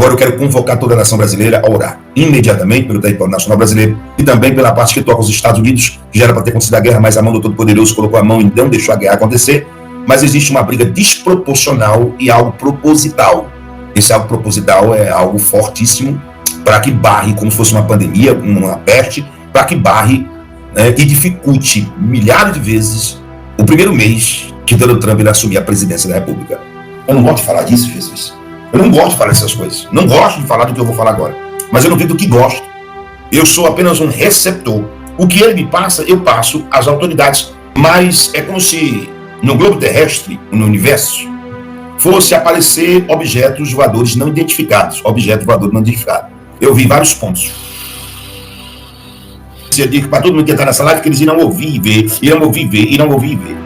Agora eu quero convocar toda a nação brasileira a orar imediatamente pelo território nacional brasileiro e também pela parte que toca os Estados Unidos, que já era para ter acontecido a guerra, mas a mão do Todo-Poderoso colocou a mão e não deixou a guerra acontecer. Mas existe uma briga desproporcional e algo proposital. Esse algo proposital é algo fortíssimo para que barre, como se fosse uma pandemia, uma peste, para que barre, né, e dificulte milhares de vezes o primeiro mês que Donald Trump irá assumir a presidência da República. Eu não gosto de falar disso, Jesus. Eu não gosto de falar essas coisas. Não gosto de falar do que eu vou falar agora. Mas eu não digo do que gosto. Eu sou apenas um receptor. O que ele me passa, eu passo às autoridades. Mas é como se no globo terrestre, no universo, fosse aparecer objetos voadores não identificados. Objeto voador não identificado. Eu vi vários pontos. Eu digo para todo mundo que está nessa live que eles irão ouvir e ver, irão ouvir e ver, irão ouvir e ver.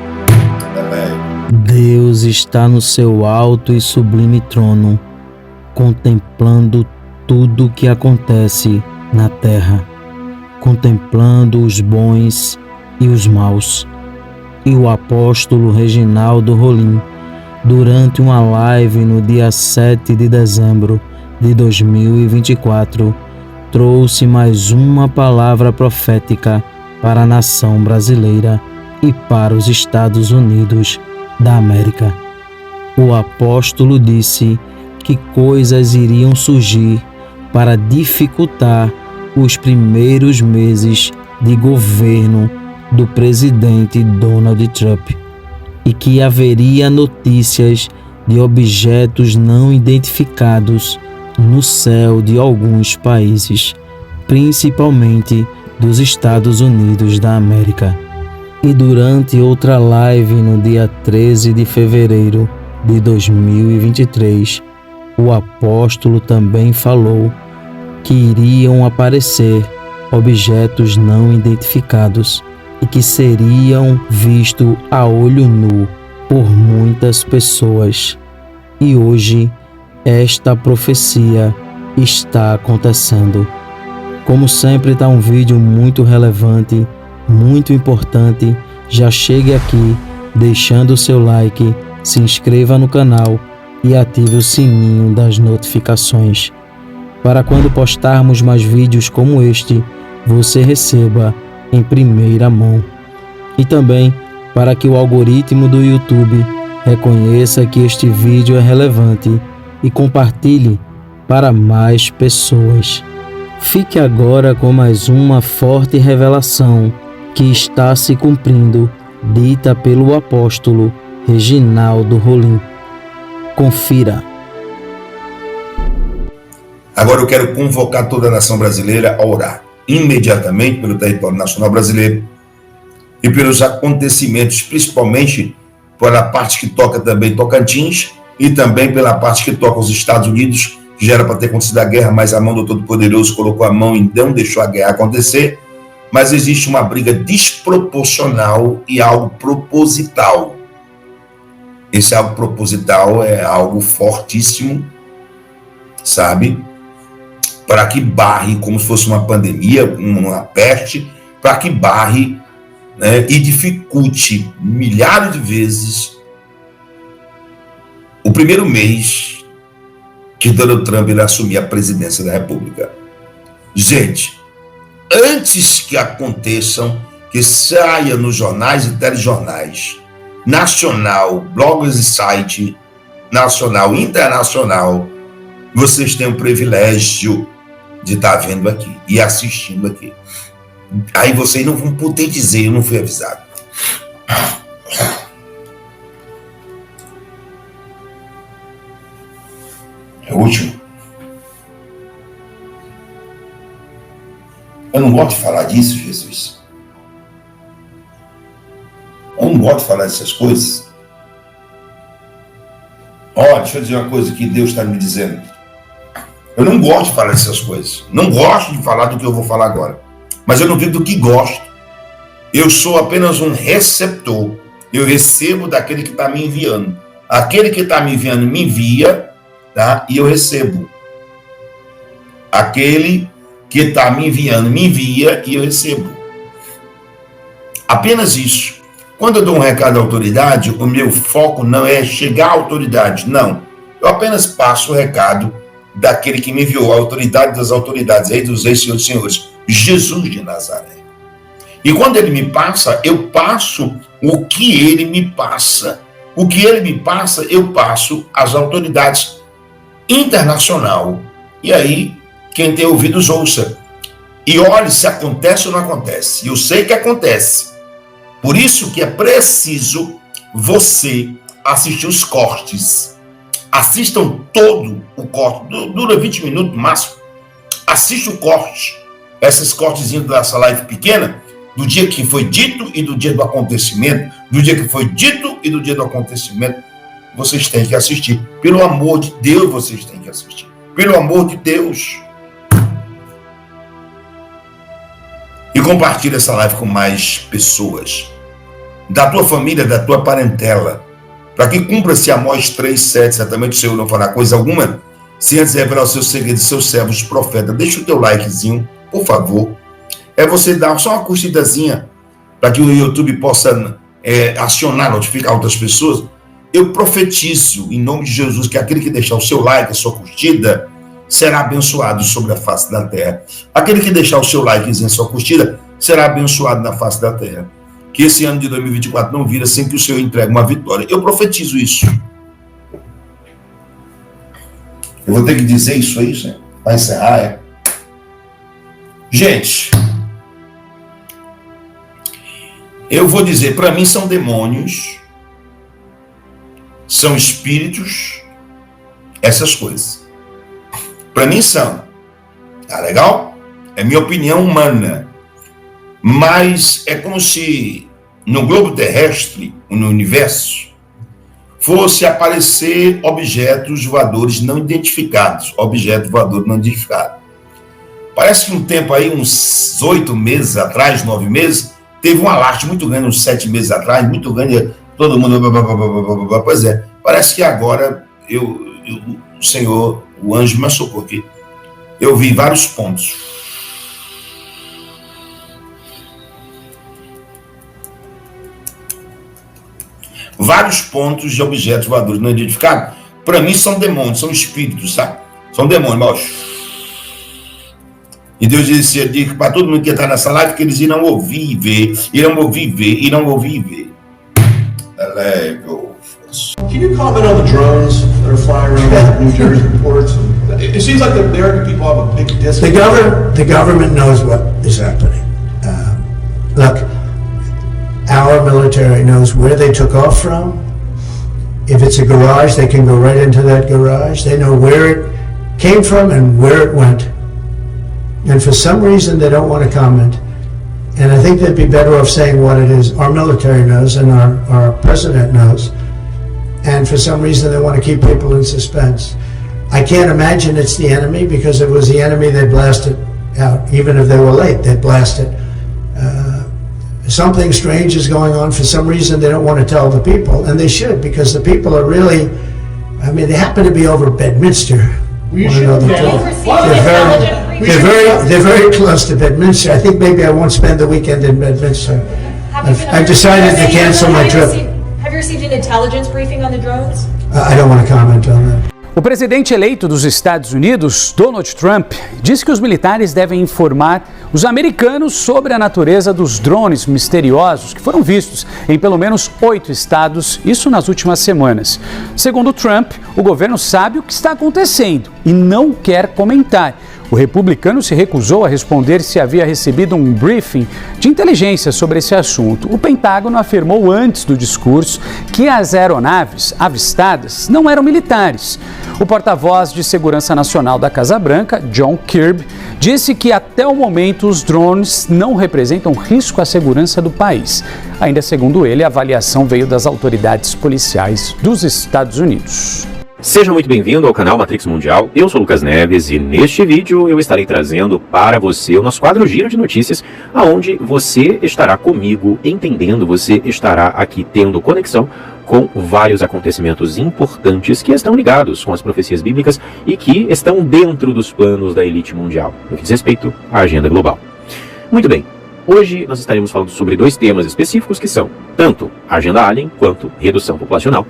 Deus está no seu alto e sublime trono, contemplando tudo o que acontece na terra, contemplando os bons e os maus. E o apóstolo Reginaldo Rolim, durante uma live no dia 7 de dezembro de 2024, trouxe mais uma palavra profética para a nação brasileira e para os Estados Unidos da América. O apóstolo disse que coisas iriam surgir para dificultar os primeiros meses de governo do presidente Donald Trump e que haveria notícias de objetos não identificados no céu de alguns países, principalmente dos Estados Unidos da América. E durante outra live no dia 13 de fevereiro de 2023, o apóstolo também falou que iriam aparecer objetos não identificados e que seriam vistos a olho nu por muitas pessoas. E hoje esta profecia está acontecendo. Como sempre, está um vídeo muito relevante, muito importante. Já chegue aqui deixando o seu like, se inscreva no canal e ative o sininho das notificações, para quando postarmos mais vídeos como este, você receba em primeira mão. E também para que o algoritmo do YouTube reconheça que este vídeo é relevante e compartilhe para mais pessoas. Fique agora com mais uma forte revelação que está se cumprindo, dita pelo apóstolo Reginaldo Rolim. Confira. Agora eu quero convocar toda a nação brasileira a orar imediatamente pelo território nacional brasileiro e pelos acontecimentos, principalmente pela parte que toca também Tocantins e também pela parte que toca os Estados Unidos, que já era para ter acontecido a guerra, mas a mão do Todo-Poderoso colocou a mão e não deixou a guerra acontecer. Mas existe uma briga desproporcional e algo proposital. Esse algo proposital é algo fortíssimo, sabe? Para que barre, como se fosse uma pandemia, uma peste, para que barre, né, e dificulte milhares de vezes o primeiro mês que Donald Trump irá assumir a presidência da República. Gente, antes que aconteçam, que saia nos jornais e telejornais, nacional, blogs e site, nacional e internacional, vocês têm o privilégio de estar vendo aqui e assistindo aqui. Aí vocês não vão poder dizer, eu não fui avisado. É o último. Eu não gosto de falar disso, Jesus. Eu não gosto de falar dessas coisas. Olha, deixa eu dizer uma coisa que Deus está me dizendo. Eu não gosto de falar dessas coisas. Não gosto de falar do que eu vou falar agora. Mas eu não digo do que gosto. Eu sou apenas um receptor. Eu recebo daquele que está me enviando. Aquele que está me enviando me envia, tá? E eu recebo. Aquele que está me enviando me envia e eu recebo. Apenas isso. Quando eu dou um recado à autoridade, o meu foco não é chegar à autoridade, não. Eu apenas passo o recado daquele que me enviou, a autoridade das autoridades, Rei dos Reis, Senhor dos Senhores, Jesus de Nazaré. E quando ele me passa, eu passo o que ele me passa. O que ele me passa, eu passo às autoridades internacional. E aí, quem tem ouvidos, ouça. E olhe se acontece ou não acontece. Eu sei que acontece. Por isso que é preciso você assistir os cortes. Assistam todo o corte. Dura 20 minutos no máximo. Assista o corte. Esses cortezinhos dessa live pequena, do dia que foi dito e do dia do acontecimento, do dia que foi dito e do dia do acontecimento, vocês têm que assistir. Pelo amor de Deus, vocês têm que assistir. Pelo amor de Deus. E compartilhe essa live com mais pessoas. Da tua família, da tua parentela. Para que cumpra-se Amós 3:7, certamente o Senhor não fará coisa alguma, se antes revelar os seus segredos, seus servos, profetas. Deixa o teu likezinho, por favor. É você dar só uma curtidazinha para que o YouTube possa acionar, notificar outras pessoas. Eu profetizo, em nome de Jesus, que aquele que deixar o seu like, a sua curtida, será abençoado sobre a face da terra. Aquele que deixar o seu likezinho, a sua curtida, será abençoado na face da terra. Que esse ano de 2024 não vira sem que o Senhor entregue uma vitória. Eu profetizo isso. Eu vou ter que dizer isso aí, né? Para encerrar, Gente, eu vou dizer, para mim são demônios, são espíritos, essas coisas. Para mim são. Tá legal? É minha opinião humana. Mas é como se no globo terrestre, no universo, fosse aparecer objetos voadores não identificados. Objeto voador não identificado. Parece que um tempo aí, uns 8 meses atrás, 9 meses, teve um alarde muito grande, uns 7 meses atrás, muito grande, todo mundo... Pois é, parece que agora o Senhor, o anjo me socorreu aqui. Eu vi vários pontos. Vários pontos de objetos voadores não identificados. Para mim são demônios, são espíritos, sabe? São demônios, mas... E Deus disse para todo mundo que está nessa live que eles irão ouvir e ver, irão ouvir e ver, irão ouvir e ver. Can you comment on the drones that are flying around New Jersey ports? It seems like the American people have a big disconnect. The government knows what is happening. Look, our military knows where they took off from. If it's a garage, they can go right into that garage. They know where it came from and where it went. And for some reason, they don't want to comment. And I think they'd be better off saying what it is. Our military knows and our president knows. And for some reason, they want to keep people in suspense. I can't imagine it's the enemy, because if it was the enemy, they'd blast it out. Even if they were late, they'd blast it. Something strange is going on. For some reason, they don't want to tell the people. And they should, because the people are really, I mean, they happen to be over Bedminster. They're very close to Bedminster. I think maybe I won't spend the weekend in Bedminster. I've decided to cancel my trip. Have you received an intelligence briefing on the drones? I don't want to comment on that. O presidente eleito dos Estados Unidos, Donald Trump, disse que os militares devem informar os americanos sobre a natureza dos drones misteriosos que foram vistos em pelo menos 8 estados, isso nas últimas semanas. Segundo Trump, o governo sabe o que está acontecendo e não quer comentar. O republicano se recusou a responder se havia recebido um briefing de inteligência sobre esse assunto. O Pentágono afirmou antes do discurso que as aeronaves avistadas não eram militares. O porta-voz de Segurança Nacional da Casa Branca, John Kirby, disse que até o momento os drones não representam risco à segurança do país. Ainda segundo ele, a avaliação veio das autoridades policiais dos Estados Unidos. Seja muito bem-vindo ao canal Matrix Mundial, eu sou Lucas Neves e neste vídeo eu estarei trazendo para você o nosso quadro Giro de Notícias, onde você estará comigo entendendo, você estará aqui tendo conexão com vários acontecimentos importantes que estão ligados com as profecias bíblicas e que estão dentro dos planos da elite mundial, no que diz respeito à agenda global. Muito bem, hoje nós estaremos falando sobre 2 temas específicos que são tanto agenda alien quanto redução populacional.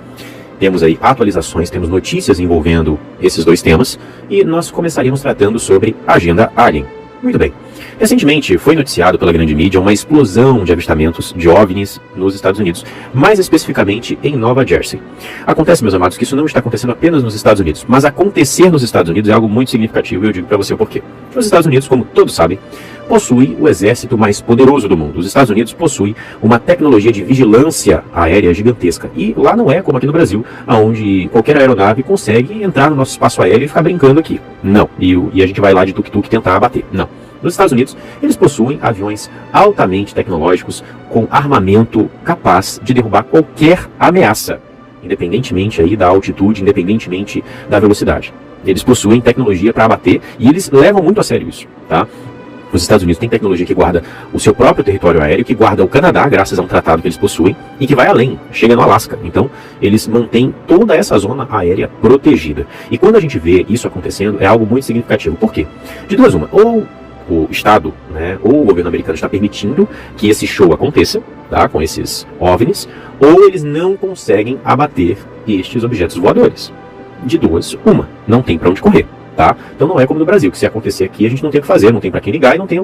temos aí atualizações, temos notícias envolvendo esses dois temas, e nós começaríamos tratando sobre a agenda alien. Muito bem. Recentemente foi noticiado pela grande mídia uma explosão de avistamentos de OVNIs nos Estados Unidos, mais especificamente em Nova Jersey. Acontece, meus amados, que isso não está acontecendo apenas nos Estados Unidos, mas acontecer nos Estados Unidos é algo muito significativo, e eu digo para você o porquê. Os Estados Unidos, como todos sabem, possui o exército mais poderoso do mundo. Os Estados Unidos possuem uma tecnologia de vigilância aérea gigantesca. E lá não é como aqui no Brasil, onde qualquer aeronave consegue entrar no nosso espaço aéreo e ficar brincando aqui. Não. E a gente vai lá de tuk-tuk tentar abater. Não. Nos Estados Unidos, eles possuem aviões altamente tecnológicos com armamento capaz de derrubar qualquer ameaça, independentemente aí da altitude, independentemente da velocidade. Eles possuem tecnologia para abater e eles levam muito a sério isso, tá? Os Estados Unidos têm tecnologia que guarda o seu próprio território aéreo, que guarda o Canadá, graças a um tratado que eles possuem, e que vai além, chega no Alasca. Então, eles mantêm toda essa zona aérea protegida. E quando a gente vê isso acontecendo, é algo muito significativo. Por quê? De duas uma, ou o Estado, né, ou o governo americano está permitindo que esse show aconteça, tá, com esses OVNIs, ou eles não conseguem abater estes objetos voadores. De duas uma, não tem para onde correr. Tá? Então não é como no Brasil, que se acontecer aqui a gente não tem o que fazer, não tem para quem ligar e não tem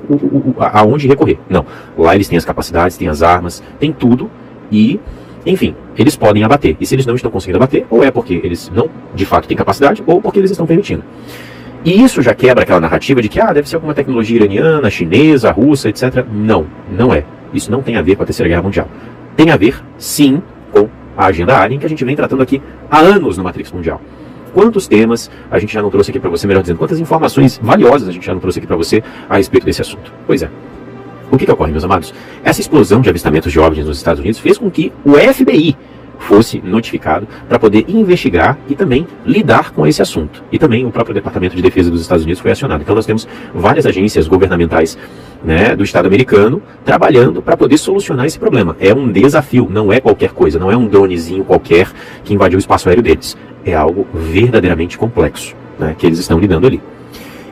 aonde recorrer. Não, lá eles têm as capacidades, têm as armas, tem tudo e, enfim, eles podem abater. E se eles não estão conseguindo abater, ou é porque eles não, de fato, têm capacidade, ou porque eles estão permitindo. E isso já quebra aquela narrativa de que deve ser alguma tecnologia iraniana, chinesa, russa, etc. Não, não é. Isso não tem a ver com a Terceira Guerra Mundial. Tem a ver, sim, com a agenda alien que a gente vem tratando aqui há anos no Matrix Mundial. Quantos temas a gente já não trouxe aqui para você, melhor dizendo, quantas informações valiosas a gente já não trouxe aqui para você a respeito desse assunto. Pois é. O que ocorre, meus amados? Essa explosão de avistamentos de OVNIs nos Estados Unidos fez com que o FBI fosse notificado para poder investigar e também lidar com esse assunto. E também o próprio Departamento de Defesa dos Estados Unidos foi acionado. Então nós temos várias agências governamentais, né, do Estado americano trabalhando para poder solucionar esse problema. É um desafio, não é qualquer coisa, não é um dronezinho qualquer que invadiu o espaço aéreo deles. É algo verdadeiramente complexo, né, que eles estão lidando ali.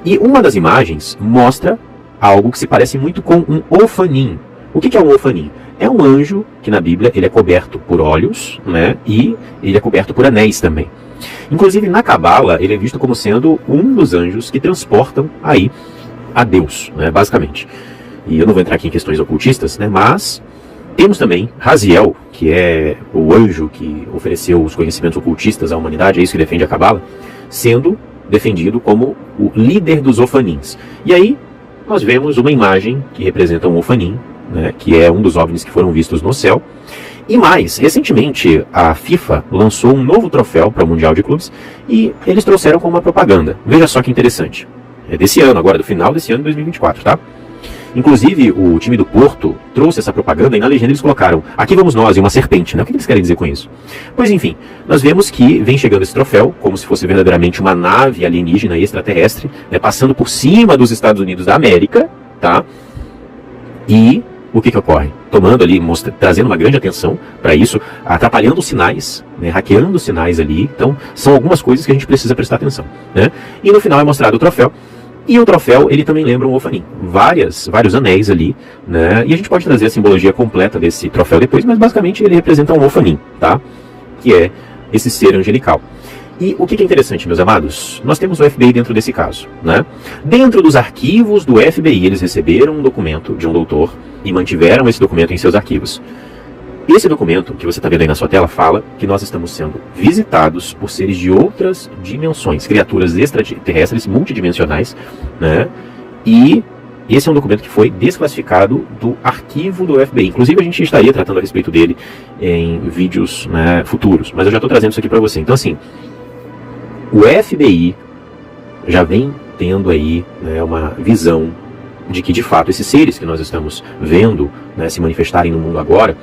E uma das imagens mostra algo que se parece muito com um Ofanim. O que é um Ofanim? É um anjo que na Bíblia ele é coberto por olhos, né, e ele é coberto por anéis também. Inclusive na Cabala ele é visto como sendo um dos anjos que transportam aí a Deus, né, basicamente. E eu não vou entrar aqui em questões ocultistas, né, mas temos também Raziel, que é o anjo que ofereceu os conhecimentos ocultistas à humanidade, é isso que defende a Cabala, sendo defendido como o líder dos Ofanins. E aí nós vemos uma imagem que representa um Ofanim, né, que é um dos OVNIs que foram vistos no céu. E mais, recentemente a FIFA lançou um novo troféu para o Mundial de Clubes e eles trouxeram como uma propaganda. Veja só que interessante. É desse ano agora, do final desse ano de 2024, tá? Inclusive, o time do Porto trouxe essa propaganda e na legenda eles colocaram: aqui vamos nós, e uma serpente, né? O que eles querem dizer com isso? Pois enfim, nós vemos que vem chegando esse troféu, como se fosse verdadeiramente uma nave alienígena extraterrestre, né, passando por cima dos Estados Unidos da América, tá? E o que ocorre? Tomando ali, trazendo uma grande atenção para isso, atrapalhando os sinais, né, hackeando os sinais ali. Então, são algumas coisas que a gente precisa prestar atenção, né? E no final é mostrado o troféu. E o troféu, ele também lembra um Ofanim. Vários anéis ali, né? E a gente pode trazer a simbologia completa desse troféu depois, mas basicamente ele representa um Ofanim, tá? Que é esse ser angelical. E o que é interessante, meus amados? Nós temos o FBI dentro desse caso, né? Dentro dos arquivos do FBI, eles receberam um documento de um doutor e mantiveram esse documento em seus arquivos. Esse documento que você está vendo aí na sua tela fala que nós estamos sendo visitados por seres de outras dimensões, criaturas extraterrestres multidimensionais, né? E esse é um documento que foi desclassificado do arquivo do FBI. Inclusive a gente estaria tratando a respeito dele em vídeos, né, futuros, mas eu já estou trazendo isso aqui para você. Então assim, o FBI já vem tendo aí, né, uma visão de que de fato esses seres que nós estamos vendo, né, se manifestarem no mundo agora,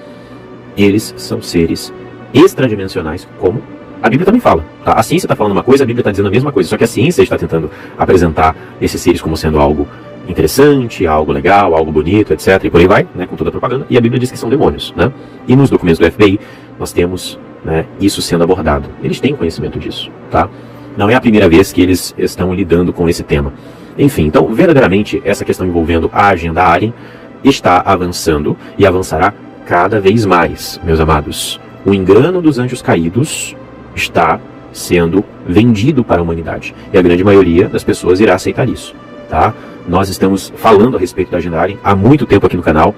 eles são seres extradimensionais, como a Bíblia também fala. Tá? A ciência está falando uma coisa, a Bíblia está dizendo a mesma coisa, só que a ciência está tentando apresentar esses seres como sendo algo interessante, algo legal, algo bonito, etc. E por aí vai, né, com toda a propaganda. E a Bíblia diz que são demônios, né? E nos documentos do FBI nós temos, né, isso sendo abordado. Eles têm conhecimento disso, tá? Não é a primeira vez que eles estão lidando com esse tema. Enfim, então, verdadeiramente, essa questão envolvendo a agenda alien está avançando e avançará cada vez mais, meus amados. O engano dos anjos caídos está sendo vendido para a humanidade. E a grande maioria das pessoas irá aceitar isso, tá? Nós estamos falando a respeito da agendarem há muito tempo aqui no canal.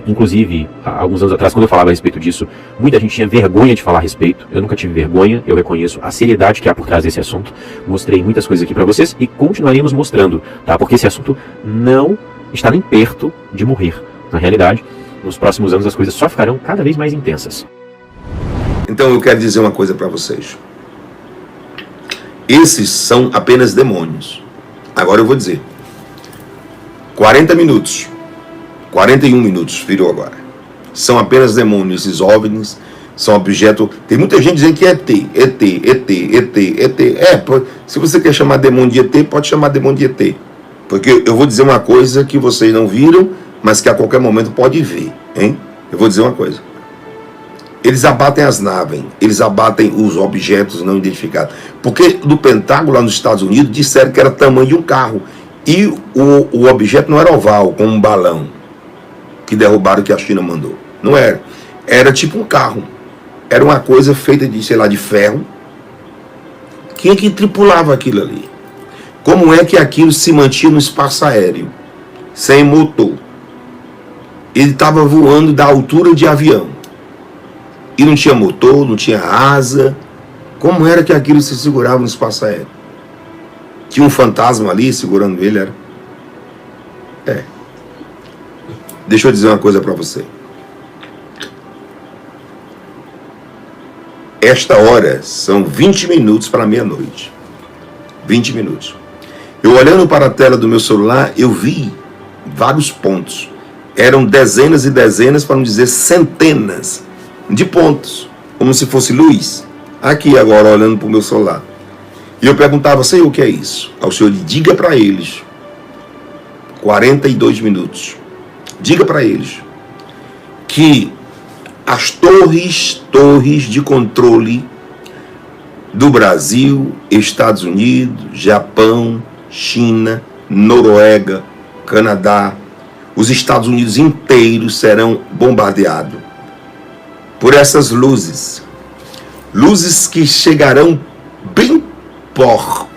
Inclusive, há alguns anos atrás, quando eu falava a respeito disso, muita gente tinha vergonha de falar a respeito. Eu nunca tive vergonha, eu reconheço a seriedade que há por trás desse assunto. Mostrei muitas coisas aqui para vocês e continuaremos mostrando, tá? Porque esse assunto não está nem perto de morrer. Na realidade, nos próximos anos as coisas só ficarão cada vez mais intensas. Então eu quero dizer uma coisa para vocês. Esses são apenas demônios. Agora eu vou dizer. 40 minutos. 41 minutos, virou agora. São apenas demônios, esses OVNIs, são objeto... Tem muita gente dizendo que é ET. Se você quer chamar demônio de ET, pode chamar demônio de ET. Porque eu vou dizer uma coisa que vocês não viram, mas que a qualquer momento pode ver, hein? Eu vou dizer uma coisa. Eles abatem as naves, eles abatem os objetos não identificados. Porque do Pentágono, lá nos Estados Unidos, disseram que era tamanho de um carro. E o objeto não era oval, como um balão que derrubaram, que a China mandou. Não era. Era tipo um carro. Era uma coisa feita de, sei lá, de ferro. Quem é que tripulava aquilo ali? Como é que aquilo se mantinha no espaço aéreo? Sem motor. Ele estava voando da altura de avião. E não tinha motor, não tinha asa. Como era que aquilo se segurava no espaço aéreo? Tinha um fantasma ali segurando ele, era? Deixa eu dizer uma coisa para você. Esta hora são 20 minutos para meia-noite. 20 minutos. Eu olhando para a tela do meu celular, eu vi vários pontos. Eram dezenas e dezenas, para não dizer centenas, de pontos. Como se fosse luz. Aqui agora, olhando para o meu celular. E eu perguntava, Senhor, o que é isso? Ao Senhor, diga para eles. 42 minutos. Diga para eles que as torres de controle do Brasil, Estados Unidos, Japão, China, Noruega, Canadá, os Estados Unidos inteiros serão bombardeados por essas luzes. Luzes que chegarão bem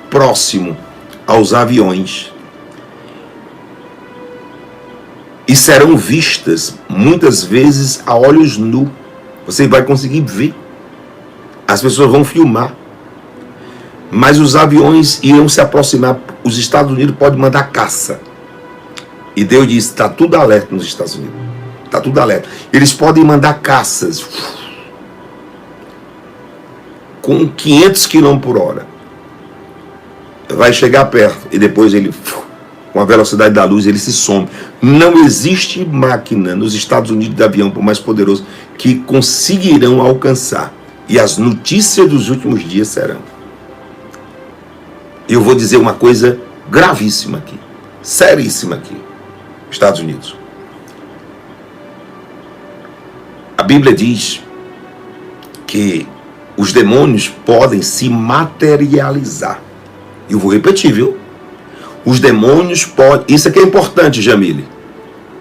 próximo aos aviões. E serão vistas, muitas vezes, a olhos nus. Você vai conseguir ver. As pessoas vão filmar. Mas os aviões irão se aproximar. Os Estados Unidos podem mandar caça. E Deus disse, está tudo alerta nos Estados Unidos. Está tudo alerta. Eles podem mandar caças com 500 km por hora. Vai chegar perto e depois ele... com a velocidade da luz, ele se some. Não existe máquina nos Estados Unidos de avião, por mais poderoso, que conseguirão alcançar. E as notícias dos últimos dias serão. Eu vou dizer uma coisa gravíssima aqui, seríssima aqui, Estados Unidos. A Bíblia diz que os demônios podem se materializar. Eu vou repetir, viu? Os demônios podem... Isso aqui é importante, Jamile.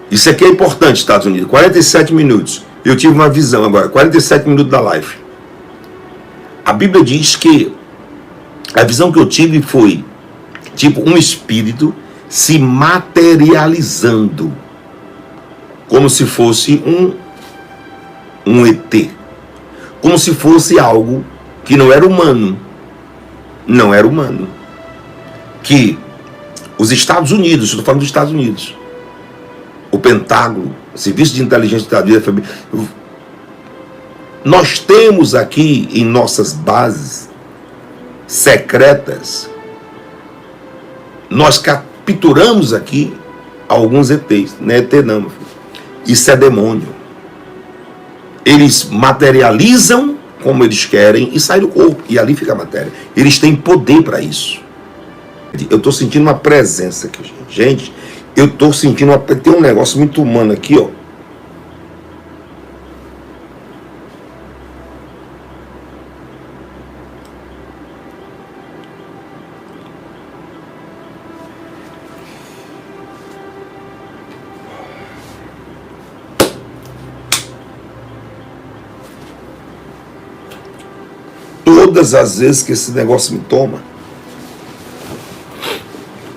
Isso aqui é importante, Estados Unidos. 47 minutos. Eu tive uma visão agora. 47 minutos da live. A Bíblia diz que a visão que eu tive foi tipo um espírito se materializando. Como se fosse um ET. Como se fosse algo que não era humano. Não era humano. Que os Estados Unidos, estou falando dos Estados Unidos, o Pentágono, o Serviço de Inteligência dos Estados Unidos, nós temos aqui em nossas bases secretas, nós capturamos aqui alguns ETs, não é ET não, meu filho. Isso é demônio. Eles materializam como eles querem e saem do corpo, e ali fica a matéria. Eles têm poder para isso. Eu estou sentindo uma presença aqui, gente. Eu estou sentindo tem um negócio muito humano aqui, ó. todas as vezes que esse negócio me toma,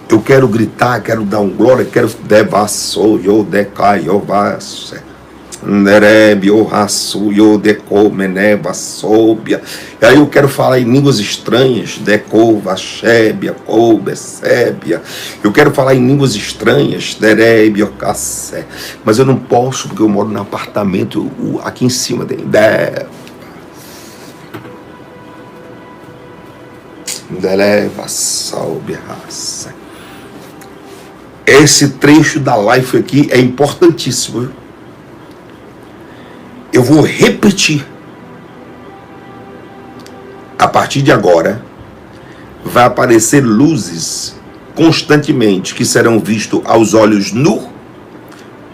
eu quero gritar, quero dar um glória, quero devassou, yo decai, yo vasse, nerebe, yo raço, yo deco, meneva, sobia. E aí eu quero falar em línguas estranhas, deco, vachébia, coubecébia. Eu quero falar em línguas estranhas, nerebe, yo cassé. Mas eu não posso, porque eu moro num apartamento aqui em cima dele. Deleva, sobia, raça. Esse trecho da live aqui é importantíssimo. Eu vou repetir. A partir de agora, vai aparecer luzes constantemente que serão vistas aos olhos nus.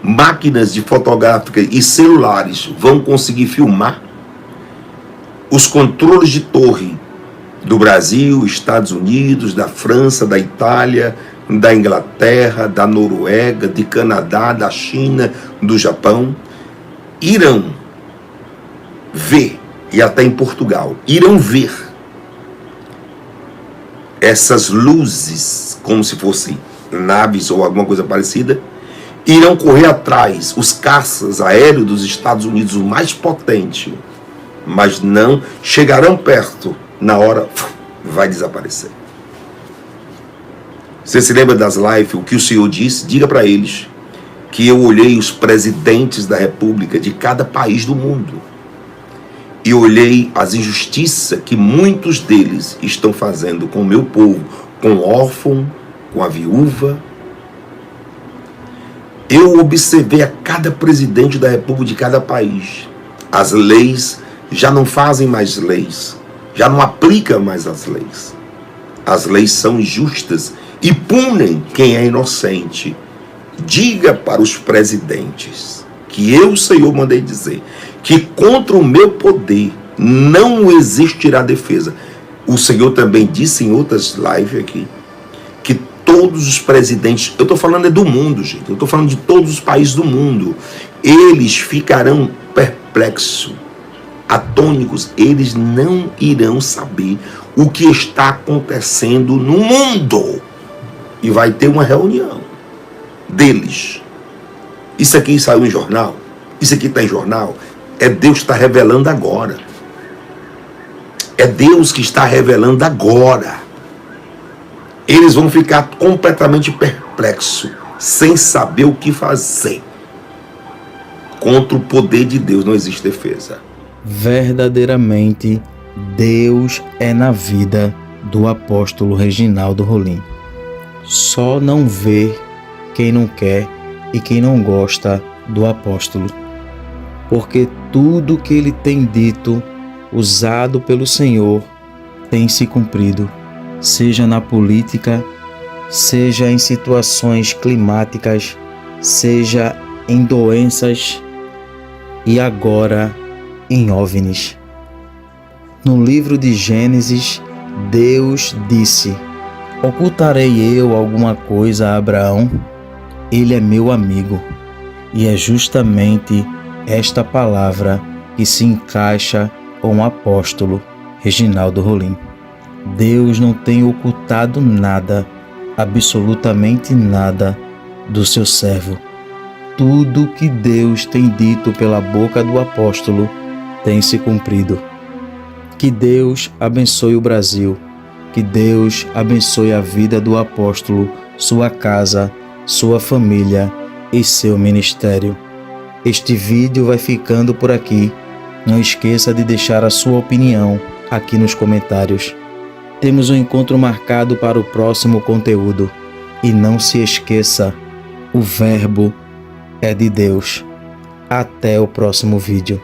Máquinas de fotográfica e celulares vão conseguir filmar. Os controles de torre do Brasil, Estados Unidos, da França, da Itália, da Inglaterra, da Noruega, de Canadá, da China, do Japão, irão ver, e até em Portugal, irão ver essas luzes, como se fossem naves ou alguma coisa parecida, irão correr atrás, os caças aéreos dos Estados Unidos, o mais potente, mas não chegarão perto, na hora vai desaparecer. Você se lembra das lives, o que o Senhor disse? Diga para eles que eu olhei os presidentes da república de cada país do mundo e olhei as injustiças que muitos deles estão fazendo com o meu povo, com o órfão, com a viúva. Eu observei a cada presidente da república de cada país. As leis já não fazem mais leis, já não aplicam mais as leis. As leis são injustas e punem quem é inocente. Diga para os presidentes que eu, Senhor, mandei dizer que contra o meu poder não existirá defesa. O Senhor também disse em outras lives aqui que todos os presidentes, eu estou falando do mundo, gente, eu estou falando de todos os países do mundo, eles ficarão perplexos, atônicos, eles não irão saber o que está acontecendo no mundo. E vai ter uma reunião deles. Isso aqui saiu em jornal, isso aqui está em jornal. É Deus que está revelando agora. É Deus que está revelando agora. Eles vão ficar completamente perplexos, sem saber o que fazer. Contra o poder de Deus não existe defesa. Verdadeiramente, Deus é na vida do apóstolo Reginaldo Rolim. Só não vê quem não quer e quem não gosta do apóstolo. Porque tudo que ele tem dito, usado pelo Senhor, tem se cumprido. Seja na política, seja em situações climáticas, seja em doenças e agora em OVNIs. No livro de Gênesis, Deus disse: ocultarei eu alguma coisa a Abraão? Ele é meu amigo. E é justamente esta palavra que se encaixa com o apóstolo Reginaldo Rolim. Deus não tem ocultado nada, absolutamente nada, do seu servo. Tudo que Deus tem dito pela boca do apóstolo tem se cumprido. Que Deus abençoe o Brasil. Que Deus abençoe a vida do apóstolo, sua casa, sua família e seu ministério. Este vídeo vai ficando por aqui. Não esqueça de deixar a sua opinião aqui nos comentários. Temos um encontro marcado para o próximo conteúdo. E não se esqueça, o Verbo é de Deus. Até o próximo vídeo.